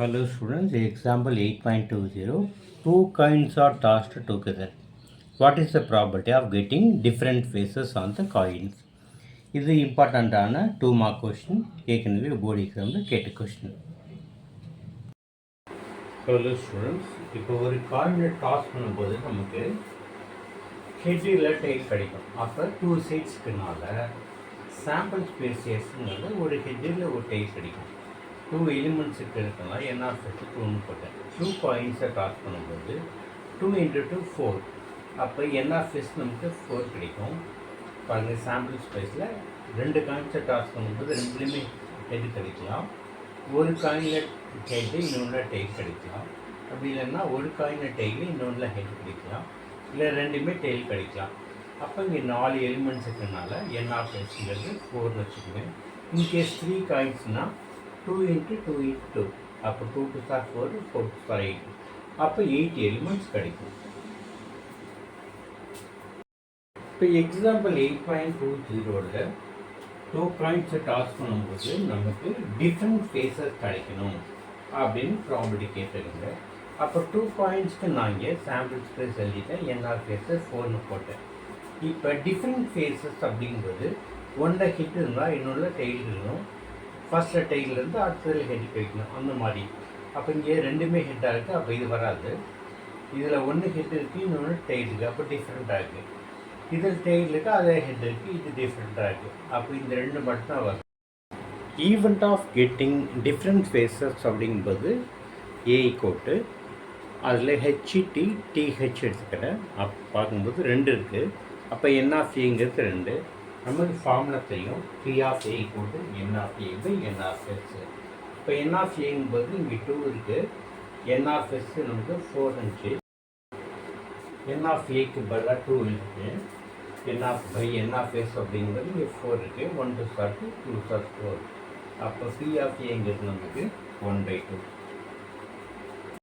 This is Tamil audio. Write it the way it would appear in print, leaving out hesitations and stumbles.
Hello students, example 8.20. Two coins are tossed together. What is the probability of getting different faces on the coins? இது இம்பார்ட்டண்ட்டான 2 மார்க் கொஸ்டின். ஏற்கனவே போர்டு எக்ஸாமில் கேட்ட கொஸ்டின். ஹலோ ஸ்டூடெண்ட்ஸ், இப்போ ஒரு காயினை டாஸ் பண்ணும்போது நமக்கு ஹெட்டில் டெய்ல் கிடைக்கும். அப்போ 2 சைட்ஸ்க்குனால சாம்பிள் ஸ்பேசியஸ்ங்கிறது ஒரு ஹெட்டில் ஒரு டெய்ல் கிடைக்கும். 2 எலிமெண்ட்ஸுக்கு இருக்கலாம். என்ன ஆஃப்ட்டு 2ன்னு போட்டேன். 2 காயின்ஸை டாஸ் பண்ணும்போது 2 × 2 4. அப்போ என்ன ஆஃப் நமக்கு 4 கிடைக்கும். பாருங்கள், சாம்பிள் ஸ்பேஸில் 2 காயின்ஸை டாஸ் பண்ணும்போது ரெண்டுலேயுமே ஹெட் கிடைக்கலாம். ஒரு காயினில் ஹெட்டு இன்னொன்று டெய்ல் கிடைக்கலாம். அப்படி இல்லைன்னா ஒரு காயினில் டெய்லு இன்னொன்றில் ஹெட் கிடைக்கலாம். இல்லை ரெண்டுமே டெய்ல் கிடைக்கலாம். அப்போ இங்கே 4 எலிமெண்ட்ஸ் இருக்கிறதுனால என் ஆஃப் எஸ்ங்கிறது 4ன்னு வச்சுக்குவேன். இன்கேஸ் 3 காயின்ஸ்னால் 2 × 2 × 2. அப்போ 2 × 4, 4 × 8. அப்போ 8 எலிமெண்ட்ஸ் கிடைக்கும். இப்போ எக்ஸாம்பிள் 8.20ல் 2 காயின்ஸை டாஸ் பண்ணும்போது நமக்கு டிஃப்ரெண்ட் ஃபேஸஸ் கிடைக்கணும் அப்படின்னு ப்ராபபிலிட்டி கேட்டுருங்க. அப்போ 2 காயின்ஸ்க்கு நான் இங்கே சாம்பிள் ஸ்பேஸ் எழுதிட்டேன். என்ஆர் ஃபேஸஸ் 4ன்னு போட்டேன். இப்போ டிஃப்ரெண்ட் ஃபேஸஸ் அப்படிங்கிறது ஒன்றில் ஹிட் இருந்தால் இன்னொன்று டெய்ல் இருக்கணும். ஃபஸ்ட்டில் டெய்லேருந்து அடுத்ததில் ஹெட் கிடைக்கணும். அந்த மாதிரி. அப்போ இங்கே ரெண்டுமே ஹெட்டாக இருக்குது. அப்போ இது வராது. இதில் ஒன்று ஹெட் இருக்குது, இன்னொன்று டெய்ல் இருக்குது. அப்போ டிஃப்ரெண்ட்டாக இருக்குது. இதில் டெய்ல் இருக்குது, அதே ஹெட் இருக்குது, இது டிஃப்ரெண்ட்டாக இருக்குது. அப்போ இந்த ரெண்டு மட்டும்தான் வரும். Event of getting different phases அப்படிங்கும்போது ஏ கோட்டு அதில் ஹெச்இடி டிஹெச் எடுத்துக்கிறேன். பார்க்கும்போது 2 இருக்குது. அப்போ என் ஆஃப் ஏங்கிறது 2. நமக்கு ஃபார்முலா தெரியும். பி ஆஃப் ஏ போட்டு n of A by n of S. இப்போ என் ஆஃப் ஏங்கும்போது இங்கே 2 இருக்குது. என் ஆஃப் எஸ் நமக்கு 4 இருந்துச்சு. என் ஆஃப் ஏக்கு பதிலாக 2 இருக்குது. N of by n of S அப்படிங்கிறது இங்கே 4 இருக்குது. 1 2 2 2 4. அப்போ பி ஆஃப் ஏங்கிறது நமக்கு 1/2.